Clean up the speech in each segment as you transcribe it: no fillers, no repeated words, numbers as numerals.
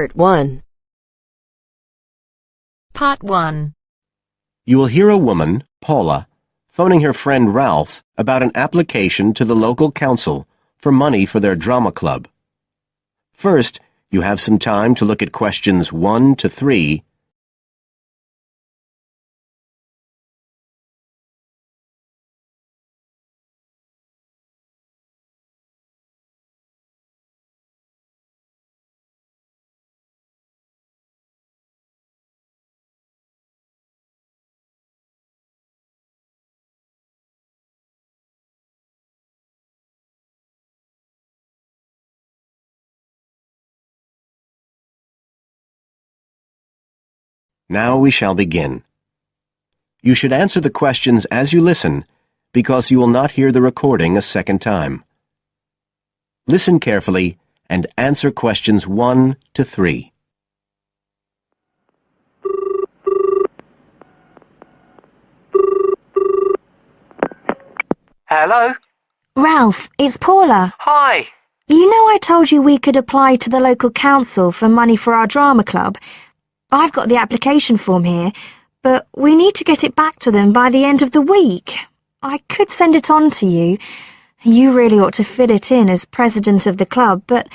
Part 1. Part 1. You will hear a woman, Paula, phoning her friend Ralph about an application to the local council for money for their drama club. First, you have some time to look at questions 1 to 3. Now we shall begin. You should answer the questions as you listen, because you will not hear the recording a second time. Listen carefully and answer questions 1 to 3. Hello? Ralph, it's Paula. Hi. You know I told you we could apply to the local council for money for our drama club? I've got the application form here, but we need to get it back to them by the end of the week. I could send it on to you. You really ought to fill it in as president of the club, but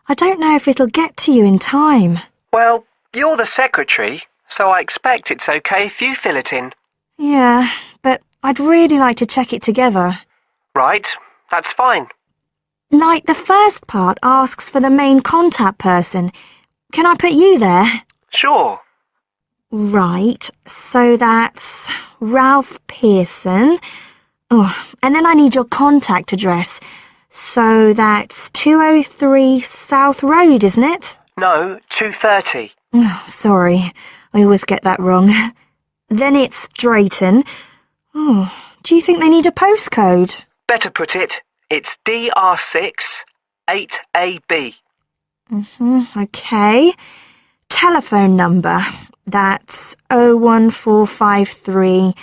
I don't know if it'll get to you in time. Well, you're the secretary, so I expect it's okay if you fill it in. Yeah, but I'd really like to check it together. Right, that's fine. Like, the first part asks for the main contact person. Can I put you there? Sure. Right, so that's Ralph Pearson. Oh, and then I need your contact address. So that's 203 South Road, isn't it? No, 2:30. Oh, sorry, I always get that wrong. Then it's Drayton. Oh, do you think they need a postcode? Better put it, it's DR6 8AB. Okay. Telephone number. That's 01453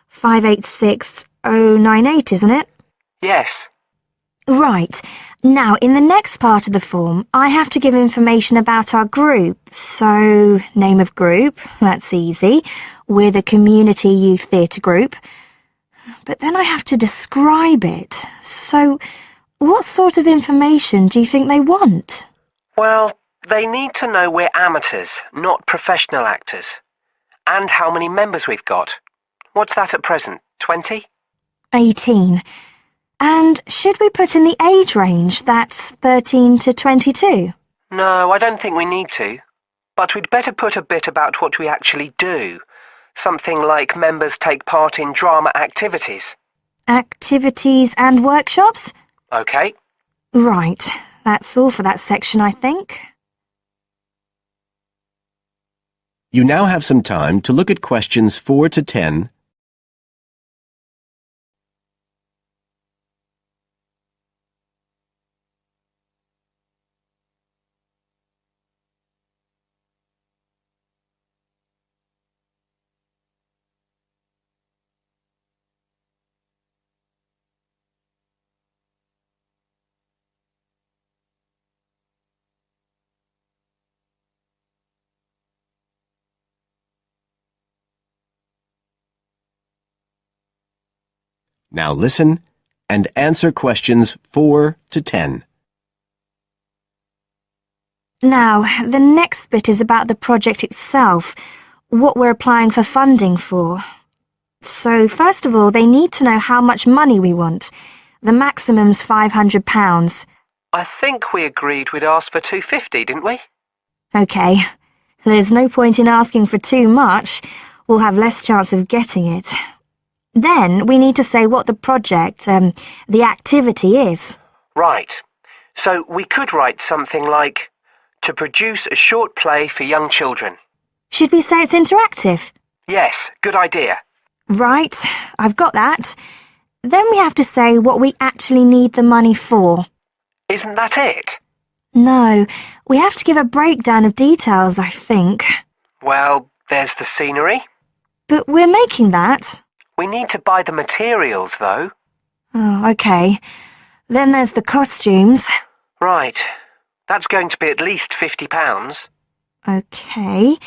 586 098, isn't it? Yes. Right. Now, in the next part of the form, I have to give information about our group. So, name of group, that's easy. We're the Community Youth Theatre Group. But then I have to describe it. So, what sort of information do you think they want? Well, they need to know we're amateurs, not professional actors. And how many members we've got. What's that at present, 20? 18. And should we put in the age range? That's 13 to 22? No, I don't think we need to. But we'd better put a bit about what we actually do. Something like members take part in drama activities. Activities and workshops? Okay. Right. That's all for that section, I think. You now have some time to look at questions 4 to 10. Now listen and answer questions 4 to 10. Now, the next bit is about the project itself, what we're applying for funding for. So, first of all, they need to know how much money we want. The maximum's £500. I think we agreed we'd ask for 250, didn't we? OK. There's no point in asking for too much. We'll have less chance of getting it. Then we need to say what the project, the activity is. Right. So we could write something like, to produce a short play for young children. Should we say it's interactive? Yes, good idea. Right, I've got that. Then we have to say what we actually need the money for. Isn't that it? No, we have to give a breakdown of details, I think. Well, there's the scenery. But we're making that. We need to buy the materials, though. Oh, OK. Then there's the costumes. Right. That's going to be at least £50. Okay.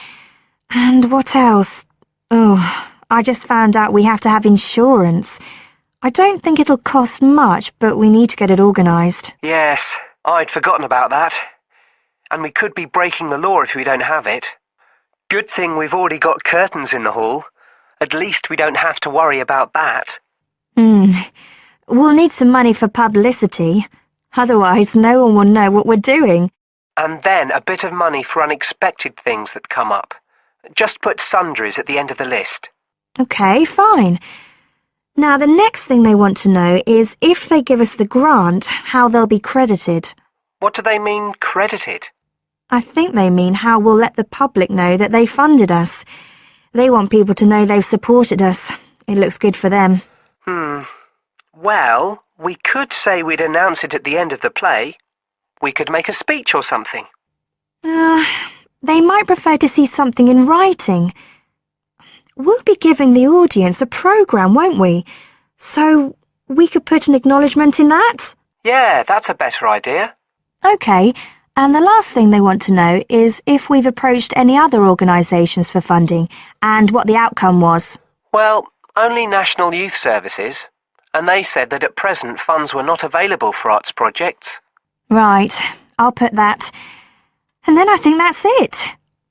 And what else? Oh, I just found out we have to have insurance. I don't think it'll cost much, but we need to get it organised. Yes, I'd forgotten about that. And we could be breaking the law if we don't have it. Good thing we've already got curtains in the hall. At least we don't have to worry about that. We'll need some money for publicity. Otherwise, no one will know what we're doing. And then a bit of money for unexpected things that come up. Just put sundries at the end of the list. Okay, fine. Now, the next thing they want to know is if they give us the grant, how they'll be credited. What do they mean, credited? I think they mean how we'll let the public know that they funded us. They want people to know they've supported us. It looks good for them. Well, we could say we'd announce it at the end of the play. We could make a speech or something. They might prefer to see something in writing. We'll be giving the audience a programme, won't we? So we could put an acknowledgement in that? Yeah, that's a better idea. OK, and the last thing they want to know is if we've approached any other organisations for funding and what the outcome was. Well, only National Youth Services, and they said that at present funds were not available for arts projects. Right, I'll put that. And then I think that's it.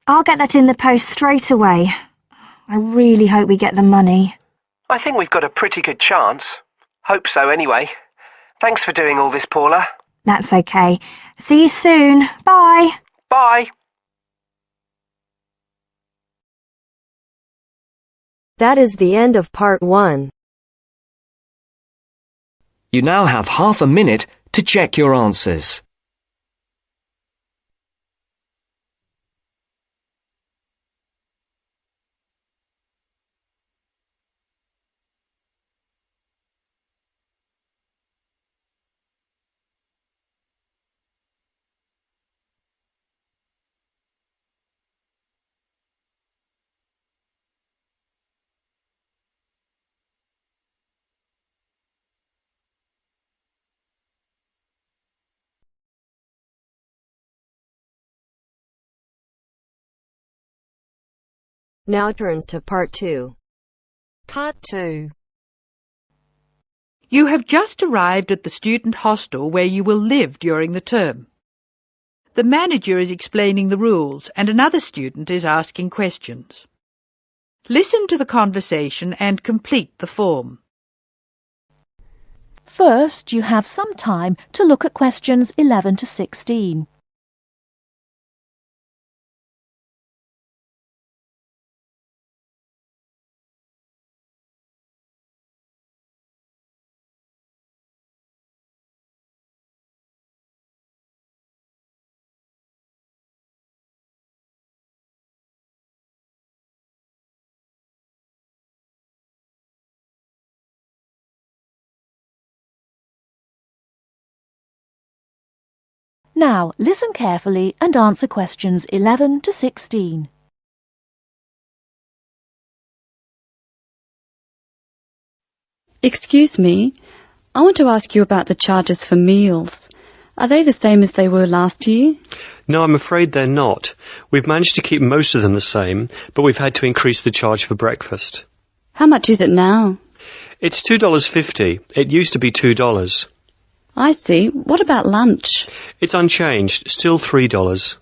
I'll get that in the post straight away. I really hope we get the money. I think we've got a pretty good chance. Hope so, anyway. Thanks for doing all this, Paula. That's okay. See you soon. Bye. Bye. That is the end of part 1. You now have half a minute to check your answers. Now turns to part 2. Part 2. You have just arrived at the student hostel where you will live during the term. The manager is explaining the rules and another student is asking questions. Listen to the conversation and complete the form. First, you have some time to look at questions 11 to 16. Now, listen carefully and answer questions 11 to 16. Excuse me, I want to ask you about the charges for meals. Are they the same as they were last year? No, I'm afraid they're not. We've managed to keep most of them the same, but we've had to increase the charge for breakfast. How much is it now? It's $2.50. It used to be $2. I see. What about lunch? It's unchanged, still $3.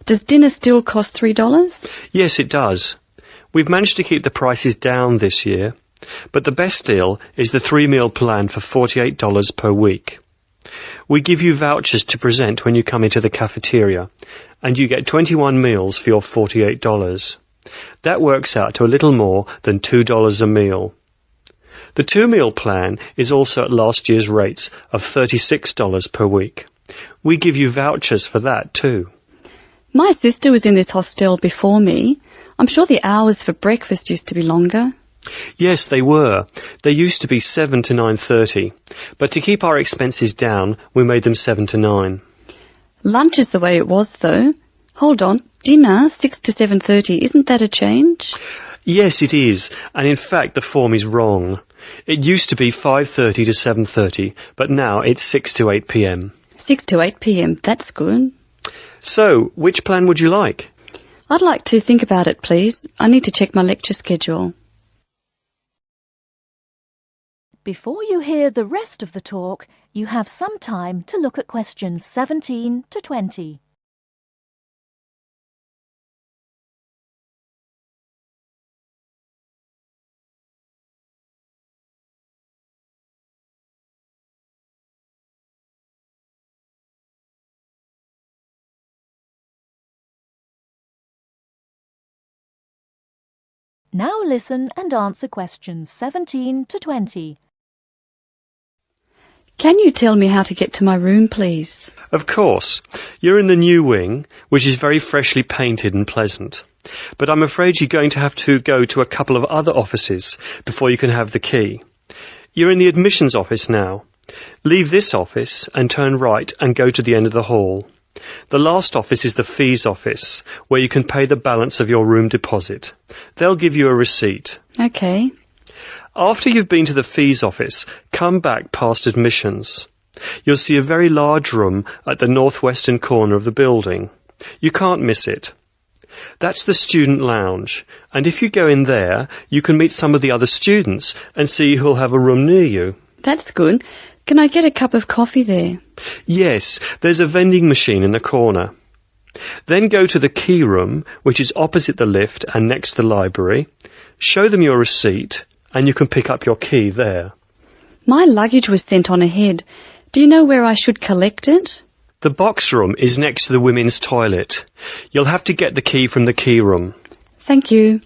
Does dinner still cost $3? Yes, it does. We've managed to keep the prices down this year, but the best deal is the 3-meal plan for $48 per week. We give you vouchers to present when you come into the cafeteria, and you get 21 meals for your $48. That works out to a little more than $2 a meal. The 2-meal plan is also at last year's rates of $36 per week. We give you vouchers for that too. My sister was in this hostel before me. I'm sure the hours for breakfast used to be longer. Yes, they were. They used to be 7 to 9:30, but to keep our expenses down, we made them 7 to 9. Lunch is the way it was, though. Hold on, dinner, 6 to 7:30, isn't that a change? Yes, it is, and in fact the form is wrong. It used to be 5:30 to 7:30, but now it's 6 to 8 p.m. 6 to 8 p.m, that's good. So, which plan would you like? I'd like to think about it, please. I need to check my lecture schedule. Before you hear the rest of the talk, you have some time to look at questions 17 to 20. Now listen and answer questions 17 to 20. Can you tell me how to get to my room, please? Of course. You're in the new wing, which is very freshly painted and pleasant. But I'm afraid you're going to have to go to a couple of other offices before you can have the key. You're in the admissions office now. Leave this office and turn right and go to the end of the hall. The last office is the fees office, where you can pay the balance of your room deposit. They'll give you a receipt. OK. After you've been to the fees office, come back past admissions. You'll see a very large room at the northwestern corner of the building. You can't miss it. That's the student lounge, and if you go in there, you can meet some of the other students and see who'll have a room near you. That's good. Can I get a cup of coffee there? Yes, there's a vending machine in the corner. Then go to the key room, which is opposite the lift and next to the library. Show them your receipt, and you can pick up your key there. My luggage was sent on ahead. Do you know where I should collect it? The box room is next to the women's toilet. You'll have to get the key from the key room. Thank you.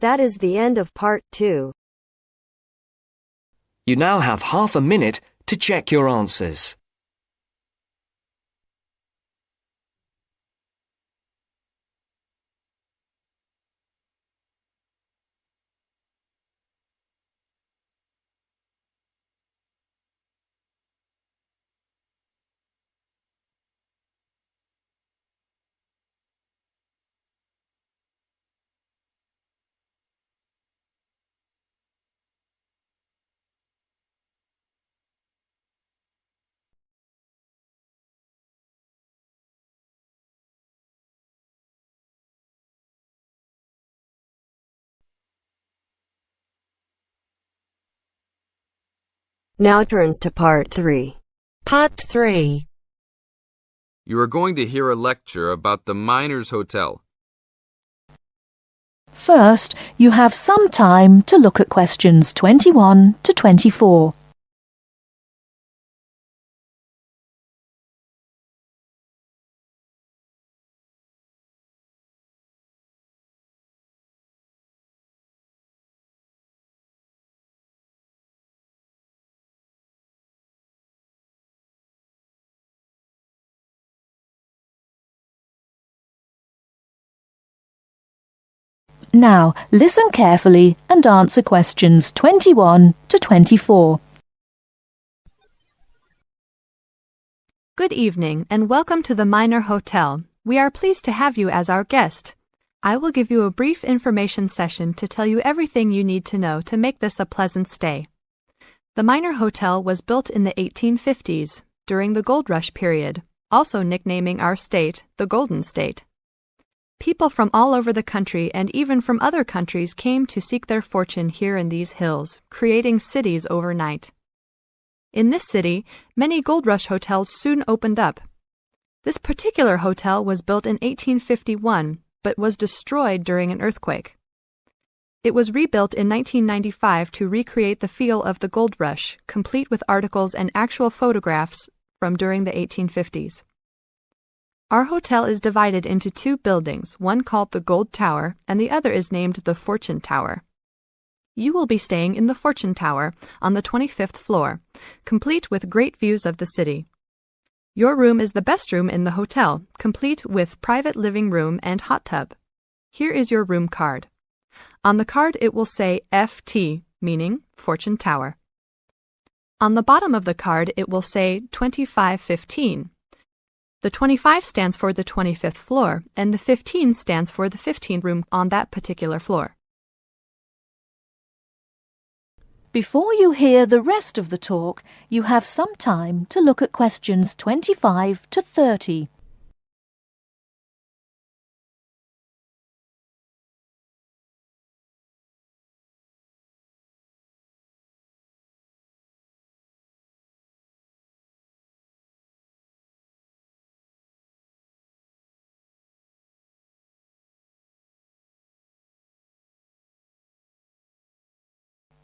That is the end of part 2. You now have half a minute to check your answers. Now turns to part 3. Part 3. You are going to hear a lecture about the Miners Hotel. First, you have some time to look at questions 21 to 24. Now, listen carefully and answer questions 21 to 24. Good evening and welcome to the Miner Hotel. We are pleased to have you as our guest. I will give you a brief information session to tell you everything you need to know to make this a pleasant stay. The Miner Hotel was built in the 1850s, during the Gold Rush period, also nicknaming our state the Golden State. People from all over the country and even from other countries came to seek their fortune here in these hills, creating cities overnight. In this city, many Gold Rush hotels soon opened up. This particular hotel was built in 1851, but was destroyed during an earthquake. It was rebuilt in 1995 to recreate the feel of the Gold Rush, complete with articles and actual photographs from during the 1850s. Our hotel is divided into 2 buildings, one called the Gold Tower and the other is named the Fortune Tower. You will be staying in the Fortune Tower on the 25th floor, complete with great views of the city. Your room is the best room in the hotel, complete with private living room and hot tub. Here is your room card. On the card it will say FT, meaning Fortune Tower. On the bottom of the card it will say 2515. The 25 stands for the 25th floor, and the 15 stands for the 15th room on that particular floor. Before you hear the rest of the talk, you have some time to look at questions 25 to 30.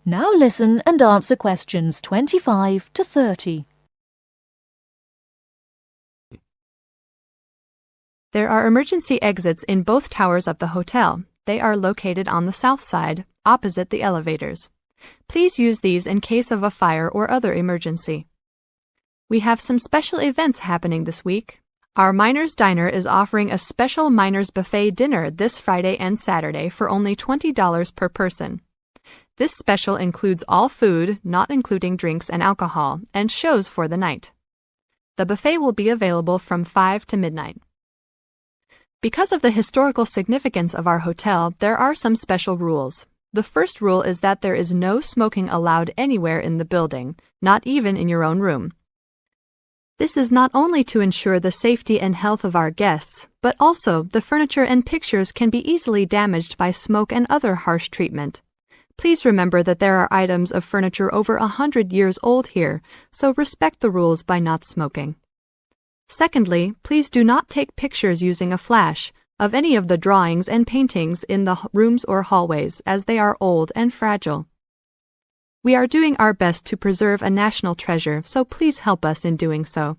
Now listen and answer questions 25 to 30. There are emergency exits in both towers of the hotel. They are located on the south side, opposite the elevators. Please use these in case of a fire or other emergency. We have some special events happening this week. Our Miners Diner is offering a special Miners Buffet dinner this Friday and Saturday for only $20 per person. This special includes all food, not including drinks and alcohol, and shows for the night. The buffet will be available from 5 to midnight. Because of the historical significance of our hotel, there are some special rules. The first rule is that there is no smoking allowed anywhere in the building, not even in your own room. This is not only to ensure the safety and health of our guests, but also the furniture and pictures can be easily damaged by smoke and other harsh treatment. Please remember that there are items of furniture over 100 years old here, so respect the rules by not smoking. Secondly, please do not take pictures using a flash of any of the drawings and paintings in the rooms or hallways, as they are old and fragile. We are doing our best to preserve a national treasure, so please help us in doing so.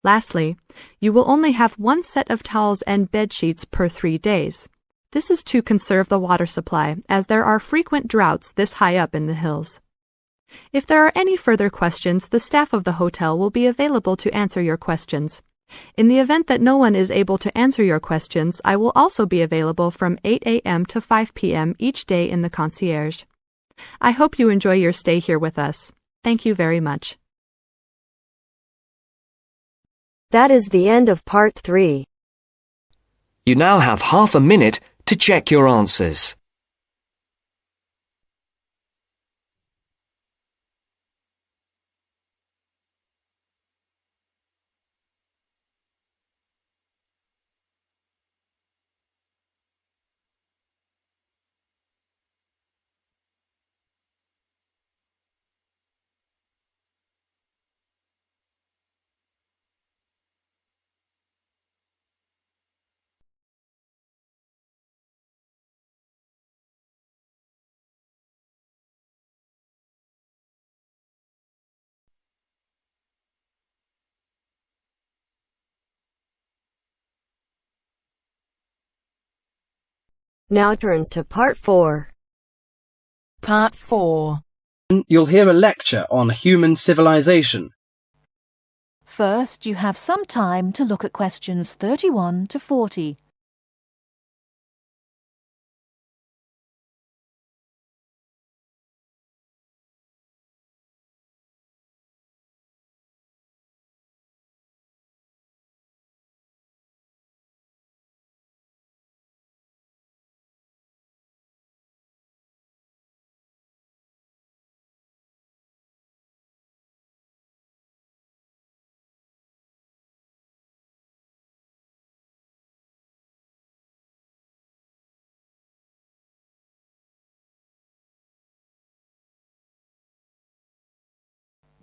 Lastly, you will only have one set of towels and bed sheets per 3 days. This is to conserve the water supply, as there are frequent droughts this high up in the hills. If there are any further questions, the staff of the hotel will be available to answer your questions. In the event that no one is able to answer your questions, I will also be available from 8 a.m. to 5 p.m. each day in the concierge. I hope you enjoy your stay here with us. Thank you very much. That is the end of part 3. You now have half a minute to check your answers. Now turns to part 4. Part 4. You'll hear a lecture on human civilization. First, you have some time to look at questions 31 to 40.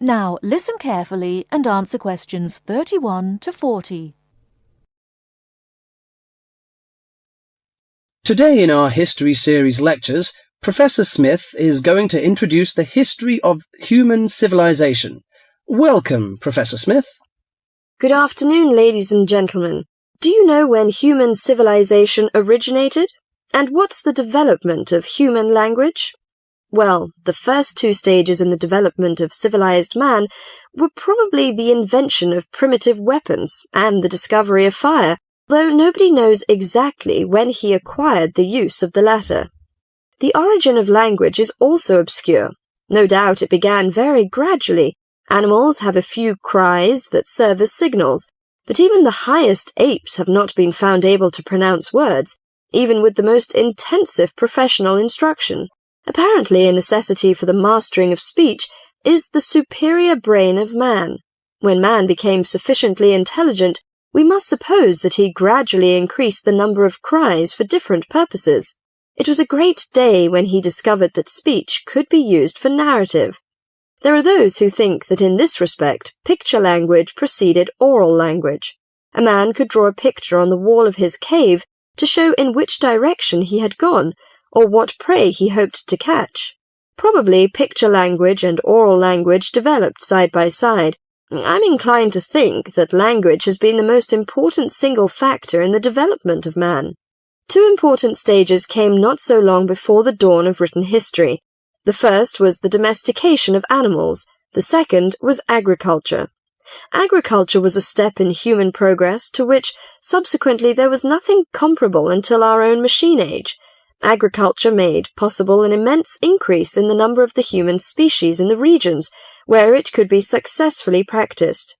Now listen carefully and answer questions 31 to 40. Today in our History Series lectures, Professor Smith is going to introduce the history of human civilization. Welcome, Professor Smith. Good afternoon, ladies and gentlemen. Do you know when human civilization originated? And what's the development of human language? Well, the first 2 stages in the development of civilized man were probably the invention of primitive weapons and the discovery of fire, though nobody knows exactly when he acquired the use of the latter. The origin of language is also obscure. No doubt it began very gradually. Animals have a few cries that serve as signals, but even the highest apes have not been found able to pronounce words, even with the most intensive professional instruction. Apparently, a necessity for the mastering of speech is the superior brain of man. When man became sufficiently intelligent, we must suppose that he gradually increased the number of cries for different purposes. It was a great day when he discovered that speech could be used for narrative. There are those who think that in this respect, picture language preceded oral language. A man could draw a picture on the wall of his cave to show in which direction he had gone, or what prey he hoped to catch. Probably picture language and oral language developed side by side. I'm inclined to think that language has been the most important single factor in the development of man. Two important stages came not so long before the dawn of written history. The first was the domestication of animals. The second was agriculture. Agriculture was a step in human progress to which, subsequently, there was nothing comparable until our own machine age. Agriculture made possible an immense increase in the number of the human species in the regions where it could be successfully practiced.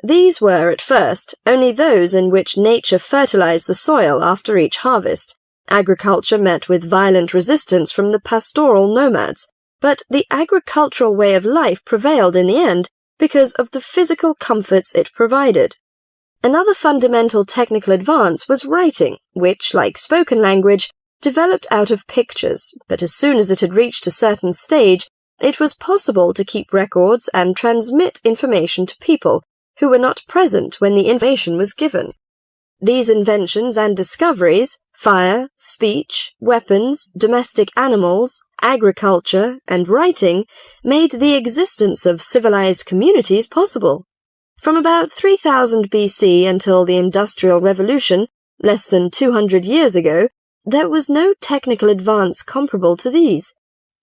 These were, at first, only those in which nature fertilized the soil after each harvest. Agriculture met with violent resistance from the pastoral nomads, but the agricultural way of life prevailed in the end because of the physical comforts it provided. Another fundamental technical advance was writing, which, like spoken language, developed out of pictures, but as soon as it had reached a certain stage, it was possible to keep records and transmit information to people who were not present when the information was given. These inventions and discoveries, fire, speech, weapons, domestic animals, agriculture, and writing, made the existence of civilized communities possible. From about 3000 BC until the Industrial Revolution, less than 200 years ago, there was no technical advance comparable to these.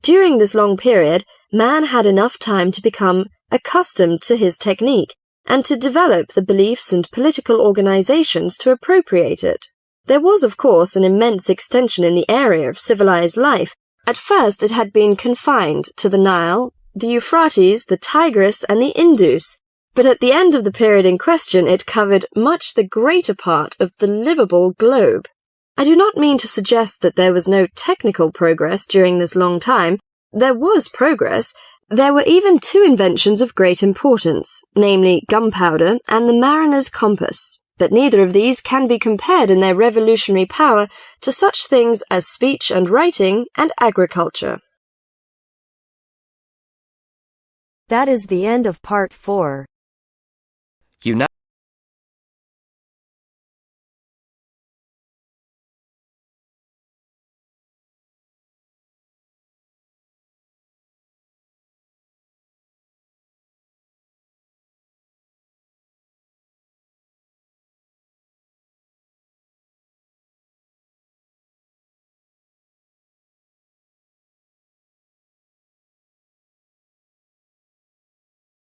During this long period, man had enough time to become accustomed to his technique and to develop the beliefs and political organizations to appropriate it. There was, of course, an immense extension in the area of civilized life. At first it had been confined to the Nile, the Euphrates, the Tigris, and the Indus, but at the end of the period in question it covered much the greater part of the livable globe. I do not mean to suggest that there was no technical progress during this long time. There was progress. There were even two inventions of great importance, namely gunpowder and the mariner's compass, but neither of these can be compared in their revolutionary power to such things as speech and writing and agriculture. That is the end of part 4. You now